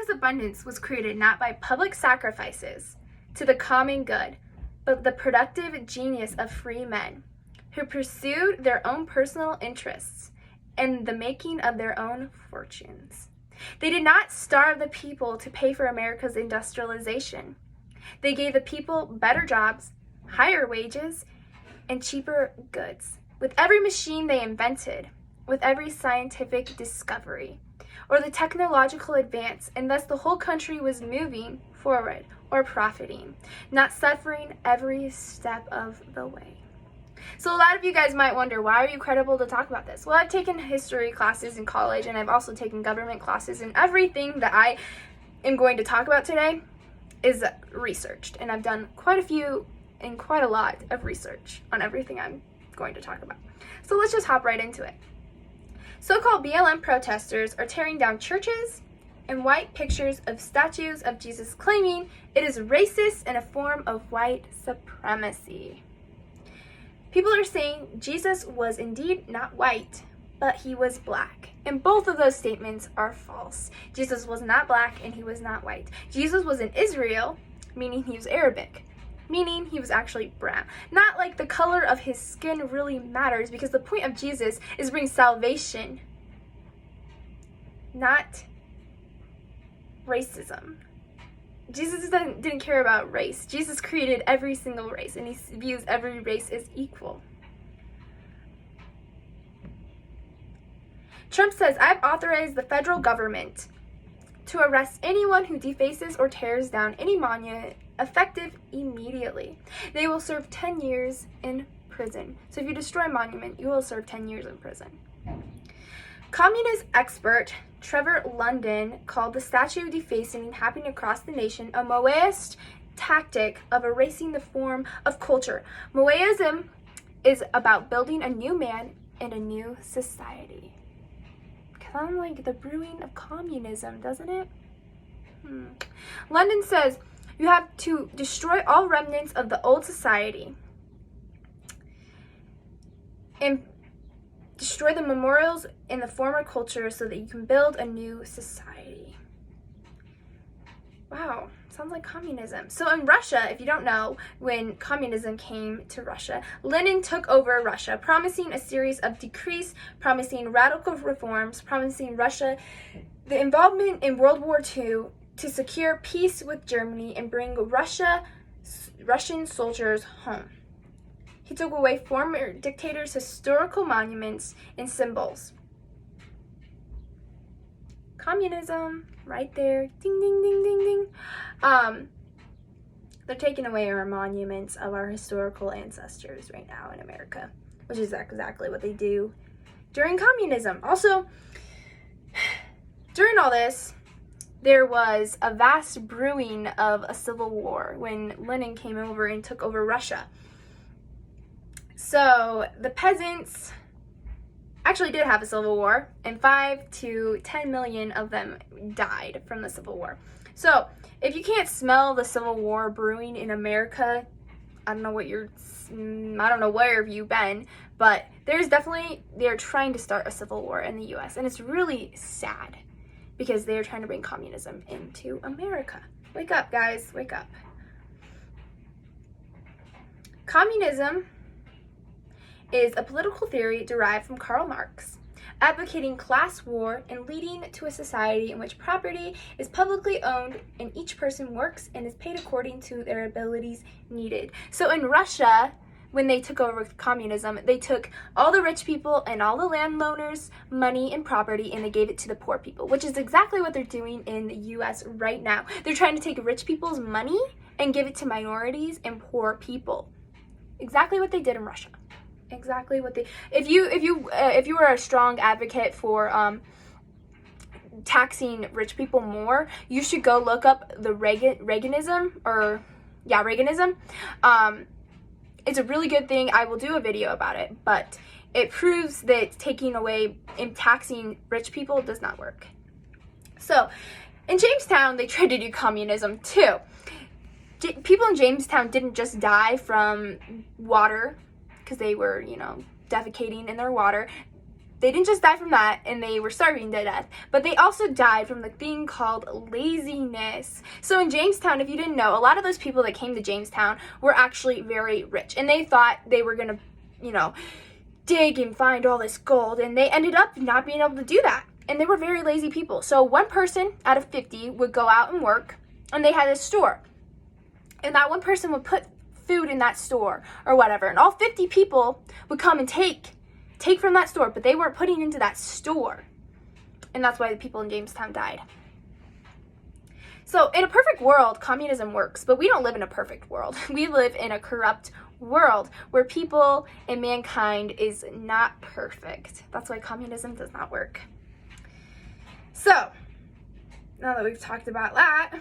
America's abundance was created not by public sacrifices to the common good, but the productive genius of free men who pursued their own personal interests and the making of their own fortunes. They did not starve the people to pay for America's industrialization. They gave the people better jobs, higher wages, and cheaper goods. With every machine they invented, with every scientific discovery, or the technological advance, and thus the whole country was moving forward or profiting, not suffering every step of the way. So a lot of you guys might wonder, why are you credible to talk about this? Well, I've taken history classes in college, and I've also taken government classes, and everything that I am going to talk about today is researched, and I've done quite a few and quite a lot of research on everything I'm going to talk about. So let's just hop right into it. So-called BLM protesters are tearing down churches and white pictures of statues of Jesus, claiming it is racist and a form of white supremacy. People are saying Jesus was indeed not white, but he was black. And both of those statements are false. Jesus was not black and he was not white. Jesus was in Israel, meaning he was Arabic, meaning he was actually brown. Not like the color of his skin really matters, because the point of Jesus is to bring salvation, not racism. Jesus didn't care about race. Jesus created every single race, and he views every race as equal. Trump says, "I've authorized the federal government to arrest anyone who defaces or tears down any monument, effective immediately. They will serve 10 years in prison." So if you destroy a monument, you will serve 10 years in prison. Communist expert Trevor London called the statue defacing happening across the nation a Maoist tactic of erasing the form of culture. Maoism is about building a new man and a new society. Kind of like the brewing of communism, doesn't it? London says you have to destroy all remnants of the old society and destroy the memorials in the former culture so that you can build a new society. Wow, sounds like communism. So in Russia, if you don't know, when communism came to Russia, Lenin took over Russia, promising a series of decrees, promising radical reforms, promising Russia the involvement in World War II to secure peace with Germany and bring Russian soldiers home. He took away former dictators' historical monuments and symbols. Communism, right there. Ding, ding, ding, ding, ding. They're taking away our monuments of our historical ancestors right now in America, which is exactly what they do during communism. Also, during all this, there was a vast brewing of a civil war when Lenin came over and took over Russia. So the peasants actually did have a civil war, and 5 to 10 million of them died from the civil war. So if you can't smell the civil war brewing in America, I don't know where you've been, but they're trying to start a civil war in the US, and it's really sad because they're trying to bring communism into America. Wake up, guys, wake up. Communism is a political theory derived from Karl Marx, advocating class war and leading to a society in which property is publicly owned and each person works and is paid according to their abilities needed. So in Russia, when they took over communism, they took all the rich people and all the landowners' money and property and they gave it to the poor people, which is exactly what they're doing in the US right now. They're trying to take rich people's money and give it to minorities and poor people. Exactly what they did in Russia. Exactly what they. If you were a strong advocate for taxing rich people more, you should go look up the Reaganism. It's a really good thing. I will do a video about it, but it proves that taking away and taxing rich people does not work. So, in Jamestown, they tried to do communism too. People in Jamestown didn't just die from water because they were, defecating in their water. they didn't just die from that and they were starving to death, but they also died from the thing called laziness. So in Jamestown, if you didn't know, a lot of those people that came to Jamestown were actually very rich, and they thought they were gonna, dig and find all this gold, and they ended up not being able to do that. And they were very lazy people. So one person out of 50 would go out and work, and they had a store. And that one person would put food in that store or whatever. And all 50 people would come and take from that store, but they weren't putting into that store. And that's why the people in Jamestown died. So in a perfect world, communism works, but we don't live in a perfect world. We live in a corrupt world where people and mankind is not perfect. That's why communism does not work. So, now that we've talked about that,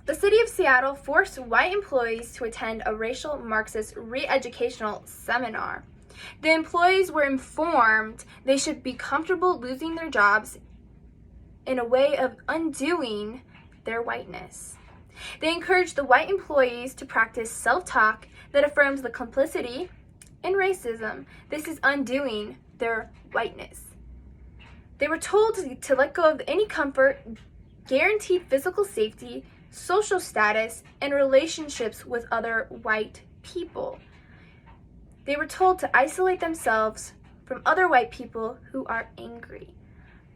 the city of Seattle forced white employees to attend a racial Marxist re-educational seminar. The employees were informed they should be comfortable losing their jobs in a way of undoing their whiteness. They encouraged the white employees to practice self-talk that affirms the complicity in racism. This is undoing their whiteness. They were told to let go of any comfort, guaranteed physical safety, social status, and relationships with other white people. They were told to isolate themselves from other white people who are angry.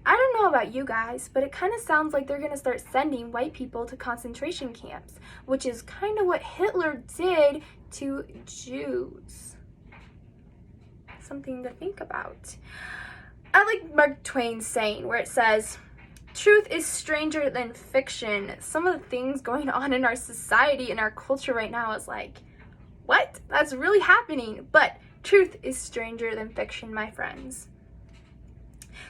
I don't know about you guys, but it kind of sounds like they're going to start sending white people to concentration camps, which is kind of what Hitler did to Jews. Something to think about. I like Mark Twain's saying where it says, "Truth is stranger than fiction." Some of the things going on in our society and our culture right now is like, what? That's really happening. But truth is stranger than fiction, my friends.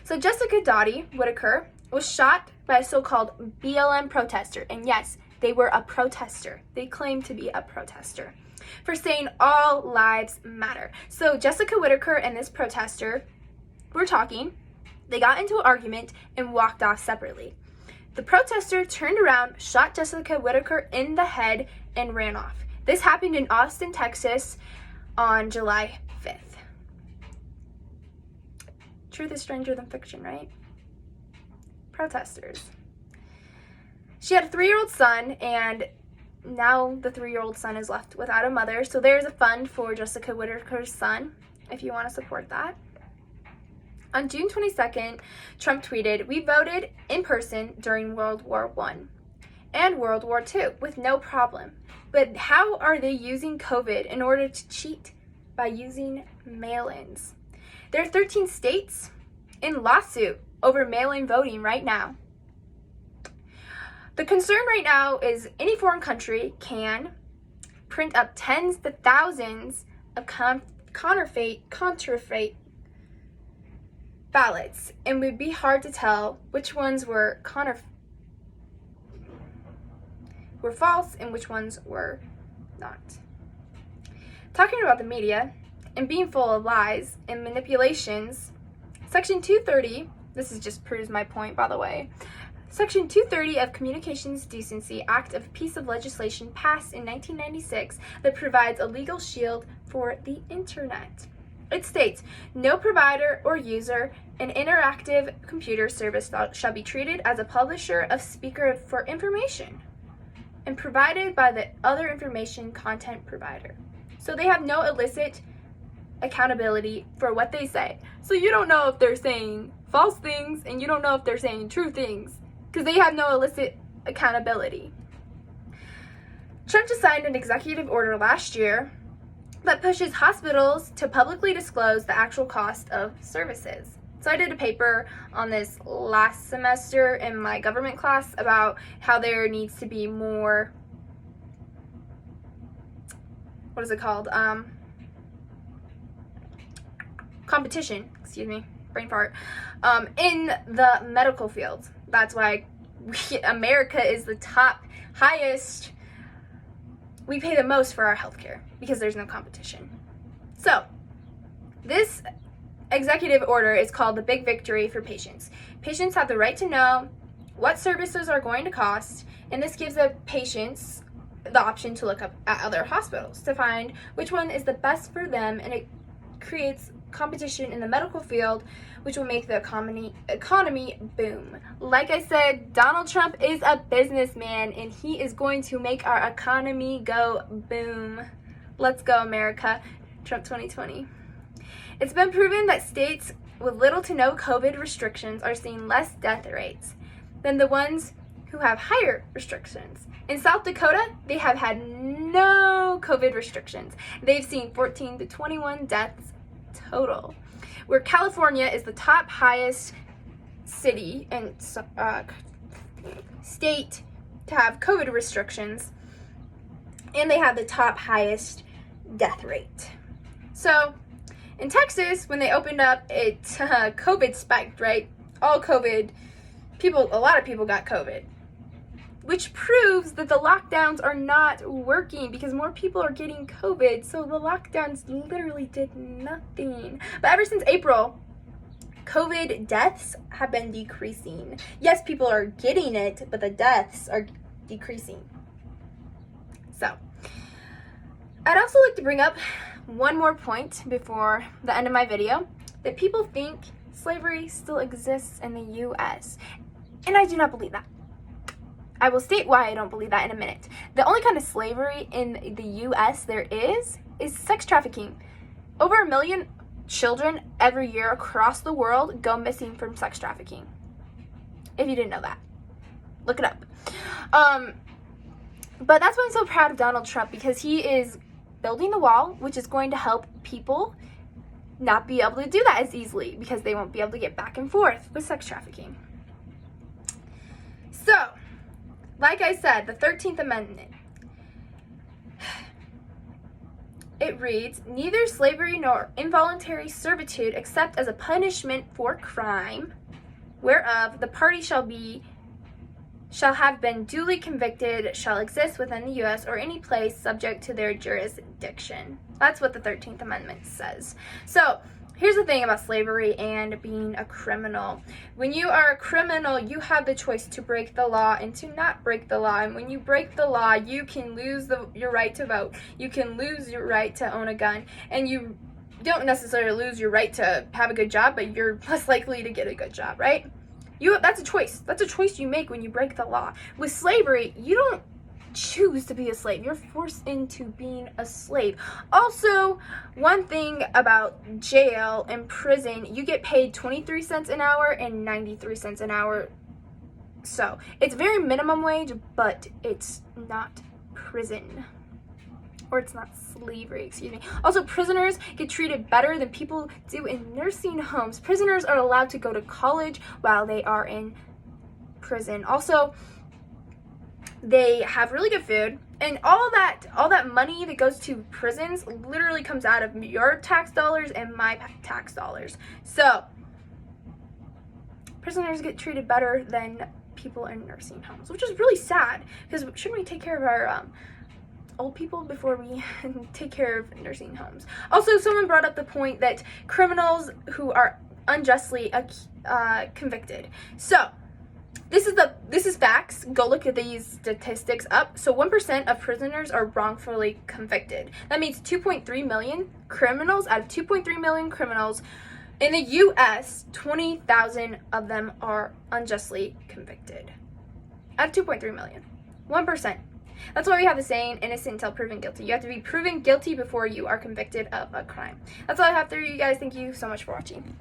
So Jessica Dottie Whitaker was shot by a so-called BLM protester. And yes, they were a protester. They claimed to be a protester for saying all lives matter. So Jessica Whitaker and this protester were talking. They got into an argument and walked off separately. The protester turned around, shot Jessica Whitaker in the head, and ran off. This happened in Austin, Texas on July 5th. Truth is stranger than fiction, right? Protesters. She had a 3-year-old son, and now the 3-year-old son is left without a mother. So there's a fund for Jessica Whitaker's son, if you want to support that. On June 22nd, Trump tweeted, "We voted in person during World War I and World War II with no problem. But how are they using COVID in order to cheat by using mail-ins?" There are 13 states in lawsuit over mail-in voting right now. The concern right now is any foreign country can print up tens to thousands of counterfeit ballots, and it would be hard to tell which ones were false and which ones were not. Talking about the media and being full of lies and manipulations, Section 230, this is just proves my point, by the way. Section 230 of Communications Decency Act of piece of legislation passed in 1996 that provides a legal shield for the internet. It states, "No provider or user an interactive computer service shall be treated as a publisher of speaker for information and provided by the other information content provider." So they have no illicit accountability for what they say. So you don't know if they're saying false things and you don't know if they're saying true things because they have no illicit accountability. Trump just signed an executive order last year that pushes hospitals to publicly disclose the actual cost of services. So I did a paper on this last semester in my government class about how there needs to be more, competition, brain fart, in the medical field. That's why America is the highest, we pay the most for our healthcare because there's no competition. So this executive order is called the Big Victory for Patients. Patients have the right to know what services are going to cost, and this gives the patients the option to look up at other hospitals to find which one is the best for them, and it creates competition in the medical field which will make the economy boom. Like I said, Donald Trump is a businessman, and he is going to make our economy go boom. Let's go, America. Trump 2020. It's been proven that states with little to no COVID restrictions are seeing less death rates than the ones who have higher restrictions. In South Dakota, they have had no COVID restrictions. They've seen 14 to 21 deaths total. Where California is the top highest city and state to have COVID restrictions, and they have the top highest death rate. So in Texas, when they opened up, COVID spiked, right? All COVID, a lot of people got COVID, which proves that the lockdowns are not working because more people are getting COVID. So the lockdowns literally did nothing. But ever since April, COVID deaths have been decreasing. Yes, people are getting it, but the deaths are decreasing. So I'd also like to bring up one more point before the end of my video, that people think slavery still exists in the U.S. And I do not believe that. I will state why I don't believe that in a minute. The only kind of slavery in the U.S. there is sex trafficking. Over 1 million children every year across the world go missing from sex trafficking. If you didn't know that, look it up. But that's why I'm so proud of Donald Trump, because he is building the wall, which is going to help people not be able to do that as easily because they won't be able to get back and forth with sex trafficking. So, like I said, the 13th Amendment, it reads, neither slavery nor involuntary servitude except as a punishment for crime, whereof the party shall have been duly convicted, shall exist within the U.S. or any place subject to their jurisdiction. That's what the 13th Amendment says. So, here's the thing about slavery and being a criminal. When you are a criminal, you have the choice to break the law and to not break the law. And when you break the law, you can lose your right to vote. You can lose your right to own a gun. And you don't necessarily lose your right to have a good job, but you're less likely to get a good job, right? That's a choice. That's a choice you make when you break the law. With slavery, you don't choose to be a slave. You're forced into being a slave. Also, one thing about jail and prison, you get paid 23 cents an hour and 93 cents an hour. So, it's very minimum wage, but it's not prison. Or it's not slavery, excuse me. Also, prisoners get treated better than people do in nursing homes. Prisoners are allowed to go to college while they are in prison. Also, they have really good food, and all that money that goes to prisons literally comes out of your tax dollars and my tax dollars. So, prisoners get treated better than people in nursing homes, which is really sad, because shouldn't we take care of our old people before we take care of nursing homes? Also, someone brought up the point that criminals who are unjustly convicted. So, this is facts. Go look at these statistics up. So 1% of prisoners are wrongfully convicted. That means 2.3 million criminals. Out of 2.3 million criminals in the U.S., 20,000 of them are unjustly convicted. Out of 2.3 million. 1%. That's why we have the saying, innocent until proven guilty. You have to be proven guilty before you are convicted of a crime. That's all I have for you guys. Thank you so much for watching.